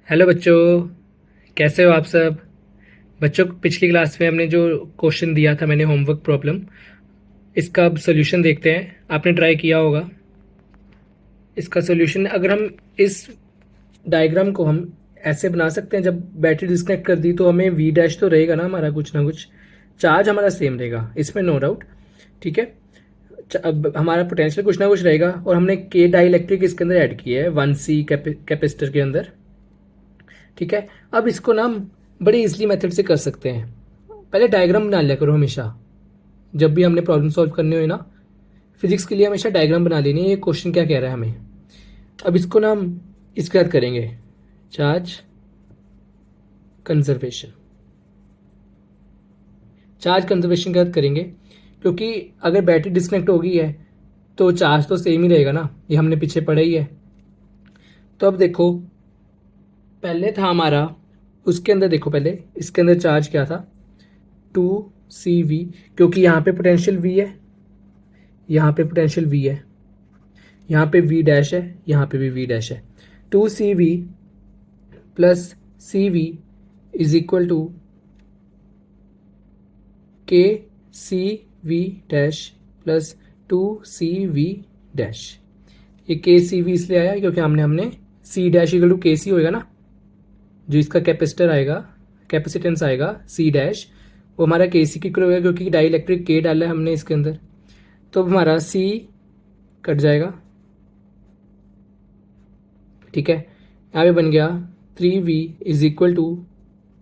Hello बच्चों, कैसे हो आप सब। बच्चों, पिछली क्लास में हमने जो क्वेश्चन दिया था मैंने होमवर्क प्रॉब्लम, इसका अब सोल्यूशन देखते हैं। आपने ट्राई किया होगा। इसका सोल्यूशन अगर हम इस डायग्राम को हम ऐसे बना सकते हैं, जब बैटरी डिस्कनेक्ट कर दी तो हमें वी डैश तो रहेगा ना, हमारा कुछ ना कुछ चार्ज हमारा सेम रहेगा, इसमें नो डाउट। ठीक है। अब हमारा पोटेंशियल कुछ ना कुछ रहेगा, और हमने के डाई इलेक्ट्रिक इसके अंदर ऐड किया है 1C कैपेसिटर के अंदर। ठीक है। अब इसको ना हम बड़े इजली मेथड से कर सकते हैं। पहले डायग्राम बना लिया करो हमेशा, जब भी हमने प्रॉब्लम सॉल्व करनी हो ना, फिजिक्स के लिए हमेशा डायग्राम बना लेनी है, ये क्वेश्चन क्या कह रहा है हमें। अब इसको ना हम इसके साथ करेंगे, चार्ज कंजर्वेशन। चार्ज कंजर्वेशन के साथ करेंगे, क्योंकि अगर बैटरी डिस्कनेक्ट हो गई है तो चार्ज तो सेम ही रहेगा ना, ये हमने पीछे पढ़ा ही है। तो अब देखो, पहले था हमारा, उसके अंदर देखो, पहले इसके अंदर चार्ज क्या था, 2CV, क्योंकि यहाँ पे पोटेंशियल V है, यहाँ पे पोटेंशियल V है, यहाँ पे V डैश है, यहाँ पे भी V डैश है। 2CV plus CV is equal to KCV dash plus 2CV dash. ये KCV इसलिए आया क्योंकि हमने C dash equal to KC होएगा ना, जो इसका कैपेसिटर आएगा, कैपेसिटेंस आएगा C डैश, वो हमारा KC की इक्वल होगा, क्योंकि डाई इलेक्ट्रिक K डाला है हमने इसके अंदर। तो हमारा C कट जाएगा। ठीक है। यहाँ पे बन गया 3V is equal to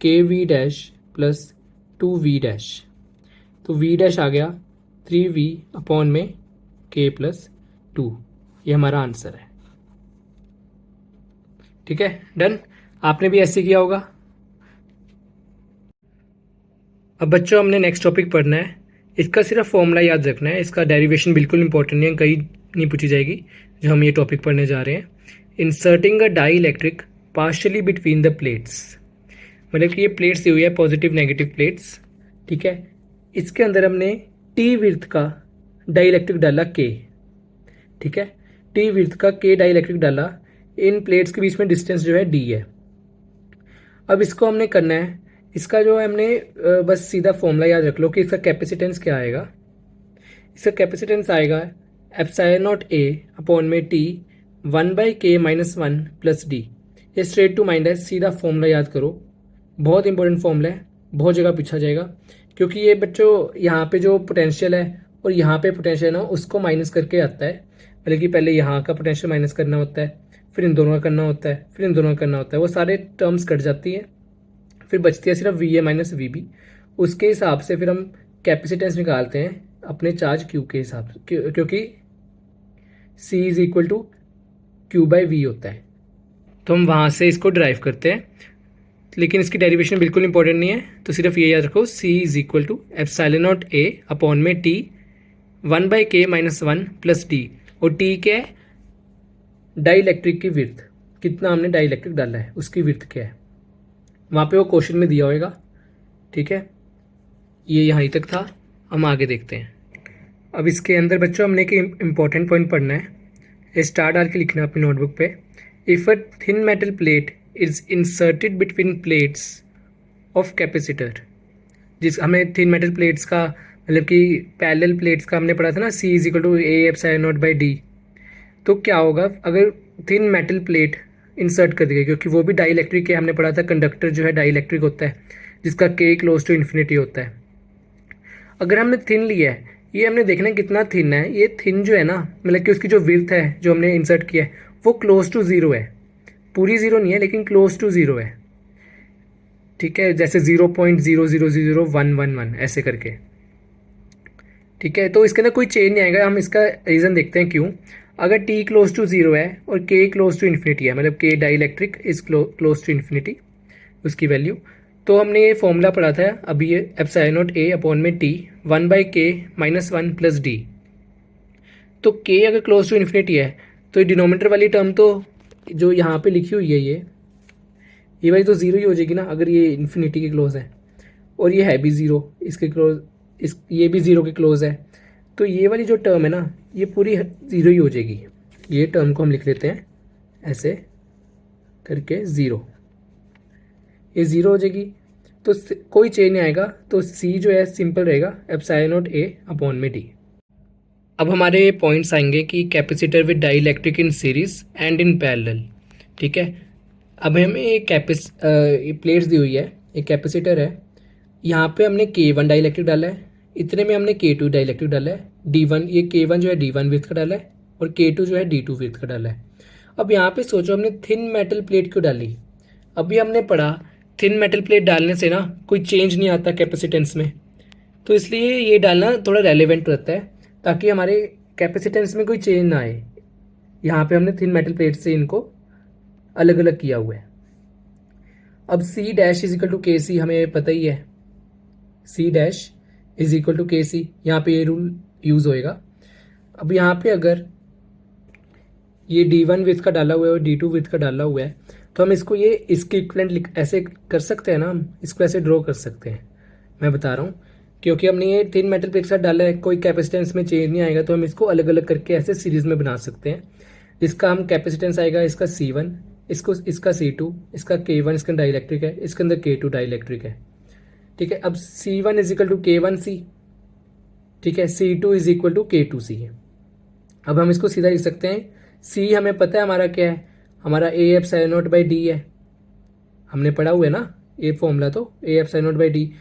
KV dash plus 2V dash. तो V डैश आ गया 3V अपॉन में K प्लस 2। ये हमारा आंसर है। ठीक है, डन। आपने भी ऐसे किया होगा। अब बच्चों, हमने नेक्स्ट टॉपिक पढ़ना है। इसका सिर्फ फॉर्मूला याद रखना है, इसका डेरिवेशन बिल्कुल इंपॉर्टेंट नहीं है, कहीं नहीं पूछी जाएगी। जो हम ये टॉपिक पढ़ने जा रहे हैं, inserting a dielectric partially between the plates. मतलब कि ये प्लेट्स दी हुई है, पॉजिटिव नेगेटिव प्लेट्स। ठीक है। इसके अंदर हमने टी विर्थ का डाई इलेक्ट्रिक डाला के। ठीक है। टी विर्थ का के डाई इलेक्ट्रिक डाला। इन प्लेट्स के बीच में डिस्टेंस जो है डी है। अब इसको हमने करना है, इसका जो है हमने बस सीधा फॉर्मूला याद रख लो कि इसका कैपेसिटेंस क्या आएगा। इसका कैपेसिटेंस आएगा एप्सिलॉन नॉट ए अपॉन में टी 1/k-1 प्लस डी। ये स्ट्रेट टू माइंड है, सीधा फॉर्मूला याद करो। बहुत इंपॉर्टेंट फॉर्मूला है, बहुत जगह पूछा जाएगा। क्योंकि ये बच्चों यहाँ पे जो पोटेंशियल है और यहाँ पे पोटेंशियल है ना, उसको माइनस करके आता है। मतलब कि पहले यहाँ का पोटेंशियल माइनस करना होता है, फिर इन दोनों का करना होता है, फिर इन दोनों का करना होता है, वो सारे टर्म्स कट जाती है, फिर बचती है सिर्फ V A minus V B. उसके हिसाब से फिर हम कैपेसिटेंस निकालते हैं अपने चार्ज क्यू के हिसाब से, क्योंकि C is equal to Q by V होता है। तो हम वहाँ से इसको ड्राइव करते हैं, लेकिन इसकी डेरिवेशन बिल्कुल इंपॉर्टेंट नहीं है, तो सिर्फ ये याद रखो, C is equal to epsilon not A upon में टी 1/k-1 प्लस डी। और टी क्या है, डाई इलेक्ट्रिक की विर्थ, कितना हमने डाई इलेक्ट्रिक डाला है उसकी विर्थ क्या है, वहाँ पे वो क्वेश्चन में दिया होएगा। ठीक है, ये यहाँ तक था। हम आगे देखते हैं। अब इसके अंदर बच्चों हमने एक इम्पॉर्टेंट पॉइंट पढ़ना है, स्टार डाल के लिखना है अपनी नोटबुक पे। If a thin metal plate is inserted between plates of capacitor. जिस हमें थिन मेटल प्लेट्स का मतलब कि पैरेलल प्लेट्स का हमने पढ़ा था ना, C is equal to A epsilon not by D. तो क्या होगा अगर थिन मेटल प्लेट इंसर्ट कर दी गई, क्योंकि वो भी डाई इलेक्ट्रिक है, हमने पढ़ा था कंडक्टर जो है डाई इलेक्ट्रिक होता है, जिसका के क्लोज टू इन्फिनिटी होता है। अगर हमने थिन लिया है, ये हमने देखना है कितना थिन है। ये थिन जो है ना, मतलब कि उसकी जो विड्थ है जो हमने इंसर्ट किया है, वो क्लोज टू ज़ीरो है। पूरी ज़ीरो नहीं है, लेकिन क्लोज टू ज़ीरो है। ठीक है, जैसे 0.0000111 ऐसे करके। ठीक है, तो इसके अंदर कोई चेंज नहीं आएगा। हम इसका रीज़न देखते हैं क्यों। अगर टी क्लोज टू ज़ीरो है और के क्लोज टू इन्फिनिटी है, मतलब K dielectric is close to infinity, उसकी वैल्यू, तो हमने ये फॉर्मूला पढ़ा था अभी, ये एप्सिलॉन नॉट ए अपॉन में टी 1/k-1 प्लस डी। तो के अगर क्लोज टू इन्फिनिटी है, तो डिनोमिनेटर वाली टर्म तो जो यहाँ पे लिखी हुई है ये वाली तो ज़ीरो ही हो जाएगी ना, अगर ये इन्फिनिटी के क्लोज है, और ये है भी ज़ीरो इसके क्लोज, ये भी ज़ीरो के क्लोज है। तो ये वाली जो टर्म है ना, ये पूरी ज़ीरो ही हो जाएगी। ये टर्म को हम लिख लेते हैं ऐसे करके ज़ीरो। ये ज़ीरो हो जाएगी, तो कोई चेंज नहीं आएगा, तो सी जो है सिंपल रहेगा एप्सिलॉन नॉट ए अपॉन में डी। अब हमारे पॉइंट्स आएंगे कि capacitor with dielectric in series and in parallel. ठीक है, अब हमें एक प्लेट्स दी हुई है, एक कैपेसिटर है, यहाँ पे हमने K1 डाई इलेक्ट्रिक डाला है, इतने में हमने K2 डाई इलेक्ट्रिक डाला है, D1 ये K1 जो है D1 विथ का डाला है और K2 जो है D2 विथ का डाला है। अब यहाँ पे सोचो हमने थिन मेटल प्लेट क्यों डाली। अभी हमने पढ़ा थिन मेटल प्लेट डालने से ना कोई चेंज नहीं आता कैपेसिटेंस में, तो इसलिए ये डालना थोड़ा रेलेवेंट रहता है ताकि हमारे कैपेसिटेंस में कोई चेंज ना आए। यहाँ पे हमने थिन मेटल प्लेट से इनको अलग अलग किया हुआ है। अब C dash is equal to K C हमें पता ही है, C dash is equal to K C, यहाँ पे ये रूल यूज़ होएगा। अब यहाँ पे अगर ये D1 विथ का डाला हुआ है और D2 विथ का डाला हुआ है, तो हम इसको ये इसके इक्विवेलेंट ऐसे कर सकते हैं ना, हम इसको ऐसे ड्रॉ कर सकते हैं। मैं बता रहा हूँ, क्योंकि हमने ये थिन मेटल प्लेट के साथ डाला है, कोई कैपेसिटेंस में चेंज नहीं आएगा, तो हम इसको अलग अलग करके ऐसे सीरीज में बना सकते हैं। इसका हम कैपेसिटेंस आएगा इसका C1, इसको इसका C2, इसका K1 इसका डाई इलेक्ट्रिक है, इसके अंदर K2 डाई इलेक्ट्रिक है। ठीक है, अब C1 is equal to K1C, ठीक है, C2 is equal to K2C है। अब हम इसको सीधा लिख सकते हैं, C हमें पता है हमारा क्या है, हमारा A epsilon not by D है, हमने पढ़ा हुआ है ना ये फॉर्मूला, तो A epsilon not by D,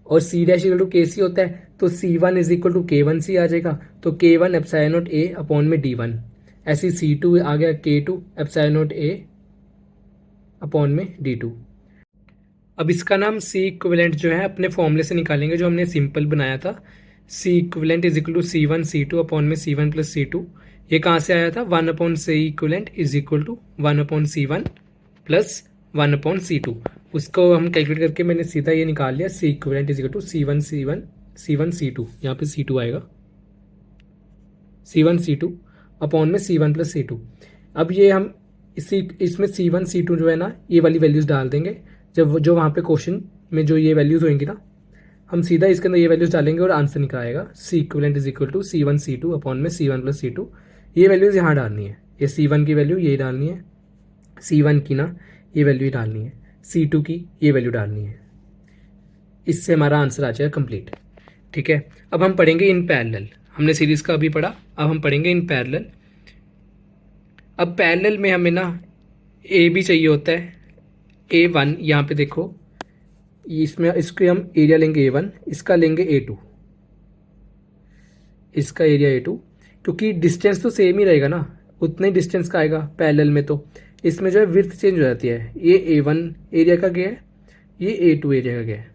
और C dash equal to KC होता है, तो C1 is equal to K1C आ जाएगा, तो K1 epsilon not A upon में D1, ऐसे C2 आ गया K2 epsilon not A upon में D2। अब इसका नाम C इक्विवेलेंट जो है अपने फॉर्मूले से निकालेंगे जो हमने सिंपल बनाया था। C equivalent is equal to C1 C2 upon में C1 प्लस C2। ये कहाँ से आया था, 1 upon C equivalent is equal to 1 upon C1 plus 1 upon C2। उसको हम कैलकुलेट करके मैंने सीधा ये निकाल लिया, C equivalent is equal to C1 C2, यहाँ पे C2 आएगा, C1 C2 अपॉन में C1 प्लस C2। अब ये हम इसमें C1 C2 जो है ना, ये वाली वैल्यूज़ डाल देंगे, जब जो वहाँ पे क्वेश्चन में जो ये वैल्यूज़ होंगी ना, हम सीधा इसके अंदर ये वैल्यूज़ डालेंगे और आंसर निकल आएगा। C equivalent is equal to C1 C2 upon में C1 प्लस C2। ये वैल्यूज़ यहाँ डालनी है, ये C1 की वैल्यू ये डालनी है, C1 की ना ये वैल्यू डालनी है, C2 की ये वैल्यू डालनी है, इससे हमारा आंसर आ जाएगा कंप्लीट। ठीक है, अब हम पढ़ेंगे इन पैरेलल, हमने सीरीज़ का अभी पढ़ा, अब हम पढ़ेंगे इन पैरेलल। अब पैरेलल में हमें ना ए भी चाहिए होता है, A1, यहाँ पे देखो इसमें इसके हम एरिया लेंगे A1, इसका लेंगे A2, इसका एरिया A2, क्योंकि डिस्टेंस तो सेम ही रहेगा ना, उतने ही डिस्टेंस का आएगा पैरेलल में, तो इसमें जो है विड्थ चेंज हो जाती है। ये A1 एरिया का गया है, ये A2 एरिया का गया है,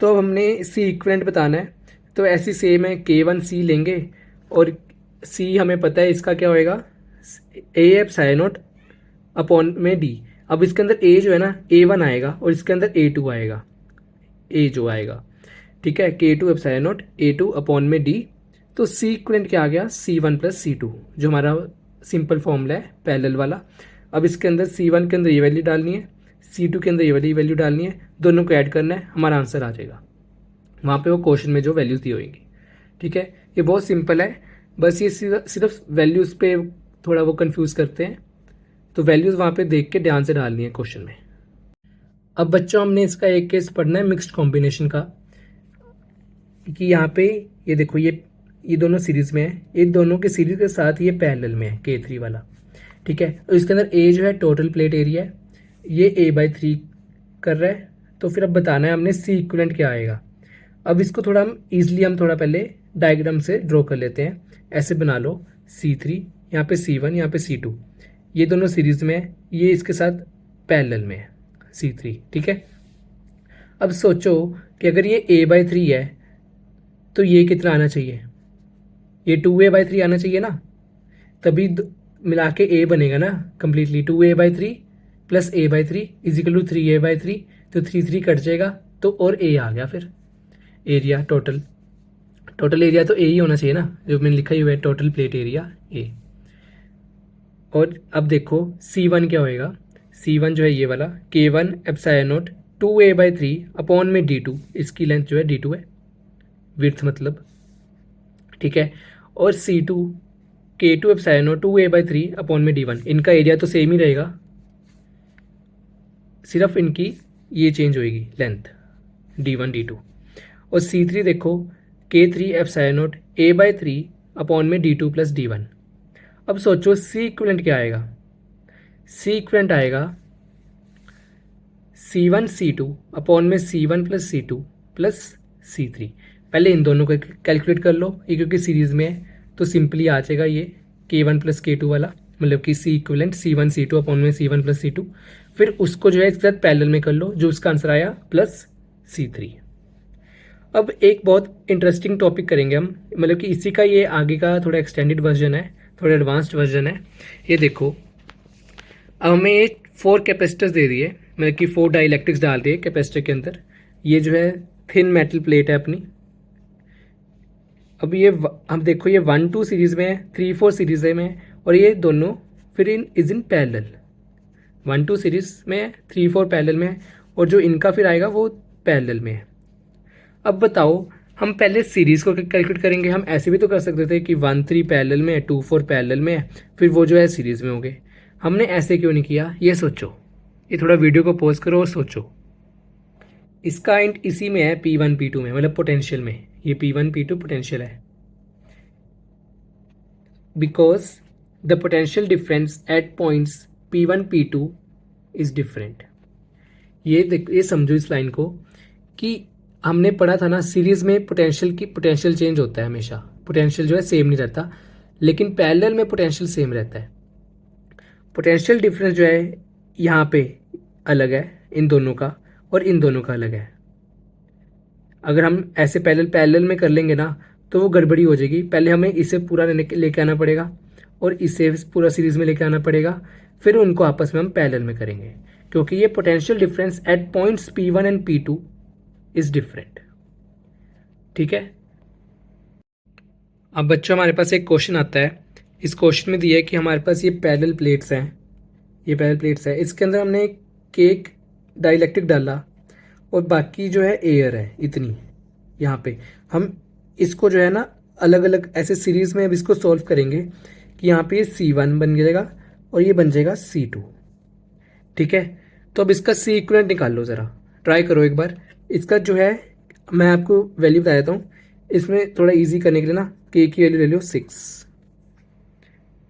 तो अब हमने C इक्विवेलेंट बताना है, तो ऐसी सेम है K1C लेंगे, और C हमें पता है इसका क्या होएगा, A एप्सिलॉन नॉट अपॉन में D। अब इसके अंदर A जो है ना A1 आएगा और इसके अंदर A2 आएगा, A जो आएगा, ठीक है, K2 epsilon not A2 upon में D। तो C इक्विवेलेंट क्या आ गया, C1 प्लस C2, जो हमारा सिंपल फॉर्मूला है पैरेलल वाला। अब इसके अंदर C1 के अंदर ये वैल्यू डालनी है, C2 के अंदर ये वाली वैल्यू डालनी है, दोनों को ऐड करना है, हमारा आंसर आ जाएगा वहाँ पे वो क्वेश्चन में जो वैल्यूज़ दी होगी। ठीक है, ये बहुत सिंपल है, बस ये सिर्फ वैल्यूज़ पे थोड़ा वो कंफ्यूज करते हैं, तो वैल्यूज़ वहाँ पे देख के ध्यान से डालनी है क्वेश्चन में। अब बच्चों हमने इसका एक केस पढ़ना है मिक्स्ड कॉम्बिनेशन का, कि यहाँ पे ये देखो ये दोनों सीरीज़ में है, ये दोनों के सीरीज़ के साथ ये पैरेलल में है K3 वाला। ठीक है, तो इसके अंदर A जो है टोटल प्लेट एरिया है, ये A/3 कर रहा है, तो फिर अब बताना है हमने C इक्विवेलेंट क्या आएगा। अब इसको थोड़ा हम ईजिली हम थोड़ा पहले डायग्राम से ड्रॉ कर लेते हैं, ऐसे बना लो C3, यहाँ पे C1, यहाँ पे C2, ये दोनों सीरीज़ में है, ये इसके साथ पैरेलल में है C3। ठीक है, अब सोचो कि अगर ये A/3 है तो ये कितना आना चाहिए, ये 2A/3 आना चाहिए ना, तभी मिला के A बनेगा ना completely, 2A/3 plus A/3 is equal to 3A/3, तो 3 कट जाएगा, तो और A आ गया फिर एरिया, टोटल एरिया तो A ही होना चाहिए ना, जो मैंने लिखा ही हुआ है टोटल प्लेट एरिया A। और अब देखो C1 क्या होएगा, C1 जो है ये वाला K1 epsilon not 2A/3 upon में D2, इसकी लेंथ जो है D2 है, विड्थ मतलब। ठीक है, और C2 K2 epsilon not 2A/3 upon में D1, इनका एरिया तो सेम ही रहेगा, सिर्फ इनकी ये चेंज होएगी लेंथ d1 d2। और C3 देखो K3 epsilon not A/3 upon में d2 प्लस d1। अब सोचो सी इक्विवेलेंट क्या आएगा, सी इक्विवेलेंट आएगा C1 C2 अपॉन में C1 plus C2 plus C3। पहले इन दोनों को कैलकुलेट कर लो, ये क्योंकि सीरीज में है तो सिंपली आ जाएगा ये K1 प्लस K2 वाला, मतलब कि सी इक्विवेलेंट C1 C2 अपॉन में C1 प्लस C2। फिर उसको जो है इसके साथ पैरेलल में कर लो, जो उसका आंसर आया प्लस C3। अब एक बहुत इंटरेस्टिंग टॉपिक करेंगे हम, मतलब कि इसी का ये आगे का थोड़ा एक्सटेंडेड वर्जन है, थोड़ा एडवांस्ड वर्जन है। ये देखो, अब हमें ये 4 कैपेसिटर्स दे दिए, मतलब कि 4 डाइलेक्ट्रिक्स डाल दिए कैपेसिटर के अंदर। ये जो है थिन मेटल प्लेट है अपनी। अब ये हम देखो ये 1-2 सीरीज में है, 3-4 सीरीज में है, और ये दोनों फिर इज इन पैरेलल। 1-2 सीरीज में है, 3-4 पैरेलल में है, और जो इनका फिर आएगा वो पैरेलल में है। अब बताओ, हम पहले सीरीज को कैलकुलेट करेंगे। हम ऐसे भी तो कर सकते थे कि 1-3 पैरेलल में है, 2-4 पैरेलल में है, फिर वो जो है सीरीज में होंगे। हमने ऐसे क्यों नहीं किया, ये सोचो। ये थोड़ा वीडियो को पॉज करो और सोचो। इसका एंड इसी में है P1 P2 में, मतलब पोटेंशियल में। ये P1 P2 पोटेंशियल है, because the potential difference at points P1 P2 is different. ये समझो इस लाइन को कि हमने पढ़ा था ना, सीरीज में पोटेंशियल चेंज होता है हमेशा, पोटेंशियल जो है सेम नहीं रहता, लेकिन पैरेलल में पोटेंशियल सेम रहता है। पोटेंशियल डिफरेंस जो है यहाँ पे अलग है इन दोनों का, और इन दोनों का अलग है। अगर हम ऐसे पैरेलल में कर लेंगे ना तो वो गड़बड़ी हो जाएगी। पहले हमें इसे पूरा लेके आना पड़ेगा और इसे पूरा सीरीज में लेके आना पड़ेगा, फिर उनको आपस में हम पैरेलल में करेंगे, क्योंकि ये potential difference at points P1 and P2 is different. ठीक है। अब बच्चों, हमारे पास एक क्वेश्चन आता है। इस क्वेश्चन में दिया है कि हमारे पास ये पैरेलल प्लेट्स हैं, ये पैरेलल प्लेट्स है, इसके अंदर हमने केक डाइलेक्ट्रिक डाला और बाकी जो है एयर है इतनी। यहाँ पे हम इसको जो है ना अलग अलग ऐसे सीरीज में अब इसको सॉल्व करेंगे कि यहाँ पे C1 बन जाएगा और ये बन जाएगा C2। ठीक है। तो अब इसका C इक्विवेलेंट निकाल लो, ज़रा ट्राई करो एक बार। इसका जो है मैं आपको वैल्यू बता देता हूँ, इसमें थोड़ा इजी करने के लिए ना K की वैल्यू ले लो 6।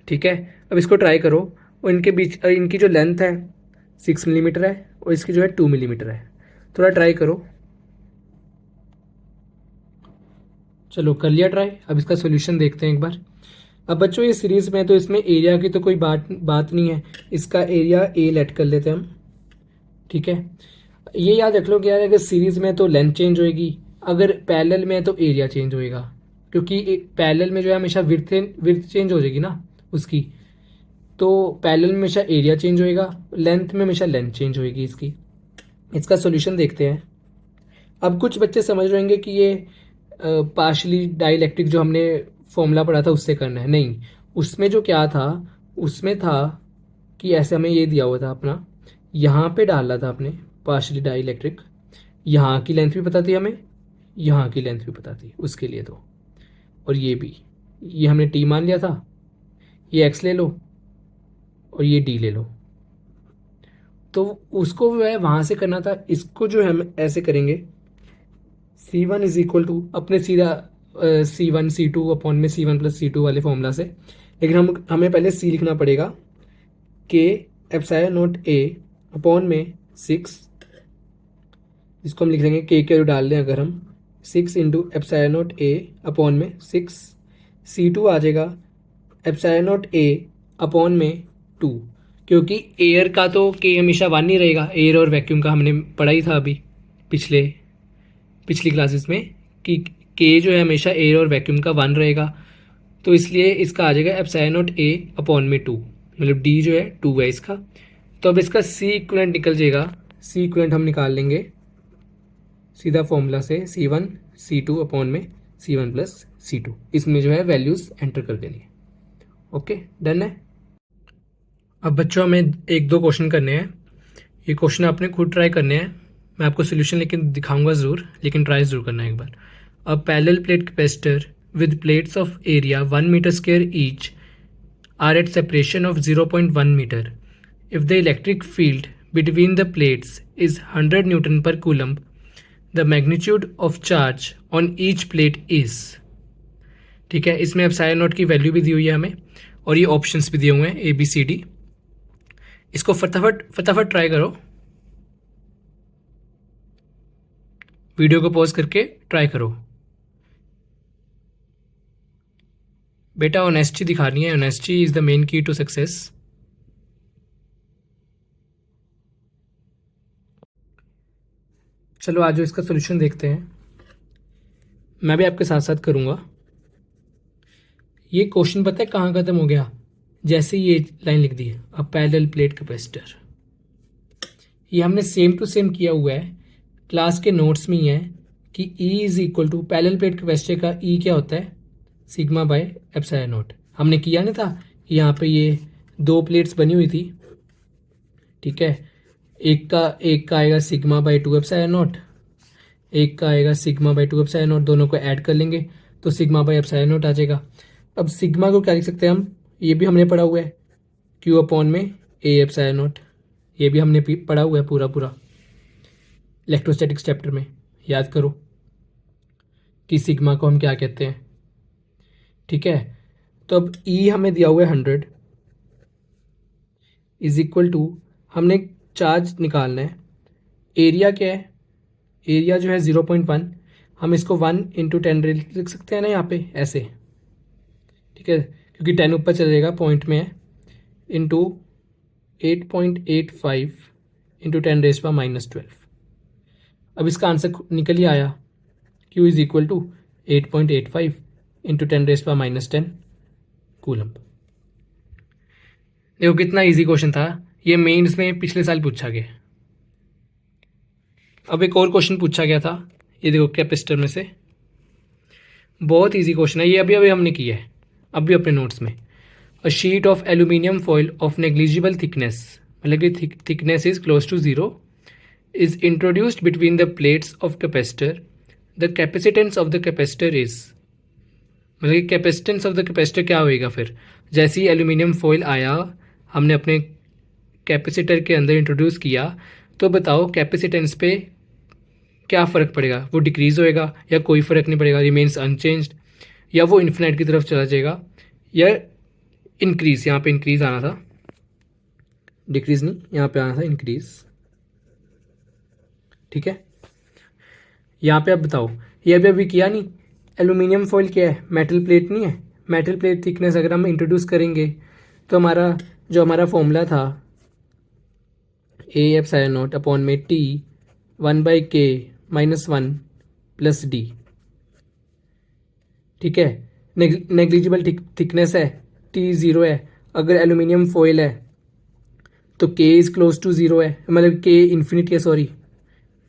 ठीक है। अब इसको ट्राई करो, और इनके बीच इनकी जो लेंथ है 6 मिलीमीटर है और इसकी जो है 2 मिलीमीटर है। थोड़ा ट्राई करो। चलो कर लिया ट्राई। अब इसका सोल्यूशन देखते हैं एक बार। अब बच्चों ये सीरीज में है तो इसमें एरिया की तो कोई बात नहीं है, इसका एरिया A लेट कर लेते हैं हम। ठीक है। ये याद रख लो कि यार अगर सीरीज में है तो लेंथ चेंज होएगी, अगर पैरेलल में है तो एरिया चेंज होएगा, क्योंकि पैरेलल में जो है हमेशा विड्थ चेंज हो जाएगी ना उसकी, तो पैरेलल में हमेशा एरिया चेंज होएगा, लेंथ में हमेशा लेंथ चेंज होएगी इसकी। इसका सोल्यूशन देखते हैं। अब कुछ बच्चे समझ रहे होंगे कि ये पार्शली डाइलेक्ट्रिक जो हमने फॉर्मूला पढ़ा था उससे करना है। नहीं, उसमें जो क्या था, उसमें था कि ऐसे हमें ये दिया हुआ था अपना, यहाँ पे डालना था अपने पार्शली डाइलेक्ट्रिक, यहाँ की लेंथ भी पता थी हमें, यहाँ की लेंथ भी पता थी उसके लिए तो, और ये भी, ये हमने T मान लिया था, ये X ले लो और ये D ले लो, तो उसको वह वहाँ से करना था। इसको जो है हम ऐसे करेंगे, C1 इज इक्वल टू अपने सीधा C1 C2 अपॉन में C1 प्लस C2 वाले फॉर्मूला से, लेकिन हमें पहले C लिखना पड़ेगा, K epsilon not A upon में 6, इसको हम लिख देंगे K के डाल दें अगर हम 6 into epsilon not A upon में 6, C2 आ जाएगा एप्सिलॉन नॉट A अपॉन में 2, क्योंकि एयर का तो K हमेशा 1 ही रहेगा, एयर और वैक्यूम का हमने पढ़ा ही था अभी पिछली क्लासेस में कि K जो है हमेशा एयर और वैक्यूम का 1 रहेगा, तो इसलिए इसका आ जाएगा एप्सिलॉन नॉट A अपॉन में 2, मतलब D जो है 2 है इसका। तो अब इसका C इक्विवेलेंट निकल जाएगा, C इक्विवेलेंट हम निकाल लेंगे सीधा फॉर्मूला से, C1 C2 अपॉन में C1 प्लस C2, इसमें जो है वैल्यूज़ एंटर कर देनी है। ओके, डन है। अब बच्चों हमें 1-2 क्वेश्चन करने हैं। ये क्वेश्चन आपने खुद ट्राई करने हैं, मैं आपको सोल्यूशन लेकिन दिखाऊंगा ज़रूर, लेकिन ट्राई ज़रूर करना है एक बार। A parallel plate capacitor with plates of area 1 meter square each are at separation of 0.1 meter. If the electric field between the plates is 100 Newton per coulomb, the magnitude of charge on each plate is। ठीक है, इसमें epsilon not की value भी दी हुई है हमें और ये ऑप्शंस भी दिए हुए हैं ए बी सी डी। इसको फटाफट ट्राई करो, वीडियो को पॉज करके ट्राई करो। बेटा ऑनेस्टी दिखानी है, ऑनेस्टी इज द मेन की टू सक्सेस। चलो आज इसका सोल्यूशन देखते हैं, मैं भी आपके साथ साथ करूँगा। ये क्वेश्चन पता है कहाँ ख़त्म हो गया, जैसे ये लाइन लिख दी है अ पैरेलल प्लेट कैपेसिटर। ये हमने सेम टू सेम किया हुआ है, क्लास के नोट्स में ही है कि E is equal to parallel plate capacitor का E क्या होता है, सिग्मा बाय एप्सिलॉन नॉट। हमने किया नहीं था कि यहाँ पे ये दो प्लेट्स बनी हुई थी, ठीक है, एक का आएगा सिग्मा बाय 2 एप्सिलॉन नॉट, एक का आएगा सिग्मा बाय 2 एप्सिलॉन नॉट, दोनों को ऐड कर लेंगे तो सिग्मा बाय एप्सिलॉन नॉट आ जाएगा। अब सिग्मा को क्या लिख सकते हैं हम, ये भी हमने पढ़ा हुआ है Q अपॉन में A एप्सिलॉन नॉट, ये भी हमने पढ़ा हुआ है पूरा इलेक्ट्रोस्टैटिक्स चैप्टर में, याद करो कि सिग्मा को हम क्या कहते हैं। ठीक है, तो अब E हमें दिया हुआ है 100 इज इक्वल टू, हमने चार्ज निकालना है, एरिया क्या है, एरिया जो है 0.1, हम इसको 1 इंटू 10 लिख सकते हैं ना यहाँ पे ऐसे, ठीक है, क्योंकि 10 ऊपर चल जाएगा पॉइंट में है, इंटू 8.85 इंटू 10⁻⁻12। अब इसका आंसर निकल ही आया, Q is equal to 8.85 into 10⁻⁻10 coulomb. देखो कितना इजी क्वेश्चन था, ये मेंस में पिछले साल पूछा गया। अब एक और क्वेश्चन पूछा गया था, ये देखो कैपेसिटर में से, बहुत इजी क्वेश्चन है ये, अभी हमने किया है अभी अपने नोट्स में। A sheet of aluminium foil of negligible thickness, मतलब कि thickness is close to 0, is introduced between the plates of capacitor, the capacitance of the capacitor is, मतलब कि कैपेसिटेंस ऑफ द कैपेसिटर क्या होएगा फिर, जैसे ही एल्यूमिनियम फॉइल आया हमने अपने कैपेसिटर के अंदर इंट्रोड्यूस किया, तो बताओ कैपेसिटेंस पे क्या फ़र्क पड़ेगा, वो डिक्रीज़ होएगा या कोई फ़र्क नहीं पड़ेगा, रिमेन्स अनचेंज्ड, या वो इन्फिनाइट की तरफ चला जाएगा, या इंक्रीज़, यहाँ पे इंक्रीज़ आना था, डिक्रीज़ नहीं, यहाँ पे आना था इंक्रीज़। ठीक है, यहाँ पे अब बताओ, ये अभी किया नहीं, एल्यूमिनियम फॉइल क्या है, मेटल प्लेट नहीं है, मेटल प्लेट थिकनेस अगर हम इंट्रोड्यूस करेंगे तो हमारा फॉर्मूला था A एप्सिलॉन नॉट अपॉन में T 1/K -1 प्लस D। ठीक है, नेग्लिजिबल थिकनेस है, T 0 है, अगर एल्यूमिनियम फॉइल है तो K इज़ क्लोज टू 0 है, मतलब K इन्फिनिटी है, सॉरी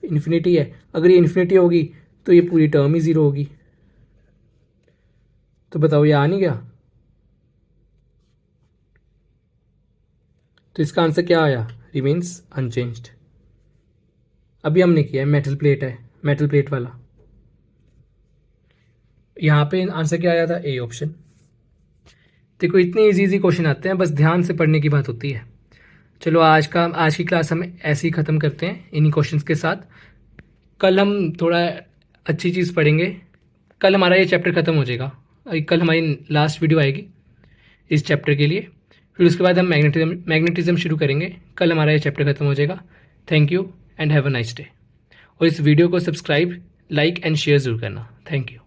इन्फिनिटी है, अगर ये इन्फिनिटी होगी तो ये पूरी टर्म ही 0 होगी। तो बताओ ये आ नहीं गया, तो इसका आंसर क्या आया, रिमेन्स अनचेंज्ड। अभी हमने किया है मेटल प्लेट है, मेटल प्लेट वाला, यहाँ पे आंसर क्या आया था, ए ऑप्शन। देखो इतने इजी क्वेश्चन आते हैं, बस ध्यान से पढ़ने की बात होती है। चलो आज की क्लास हम ऐसे ही ख़त्म करते हैं इन्हीं क्वेश्चंस के साथ। कल हम थोड़ा अच्छी चीज़ पढ़ेंगे, कल हमारा ये चैप्टर ख़त्म हो जाएगा, कल हमारी लास्ट वीडियो आएगी इस चैप्टर के लिए, फिर उसके बाद हम मैग्नेटिज्म शुरू करेंगे। कल हमारा ये चैप्टर ख़त्म हो जाएगा। Thank you and have a nice day. और इस वीडियो को सब्सक्राइब, लाइक एंड शेयर ज़रूर करना। Thank you.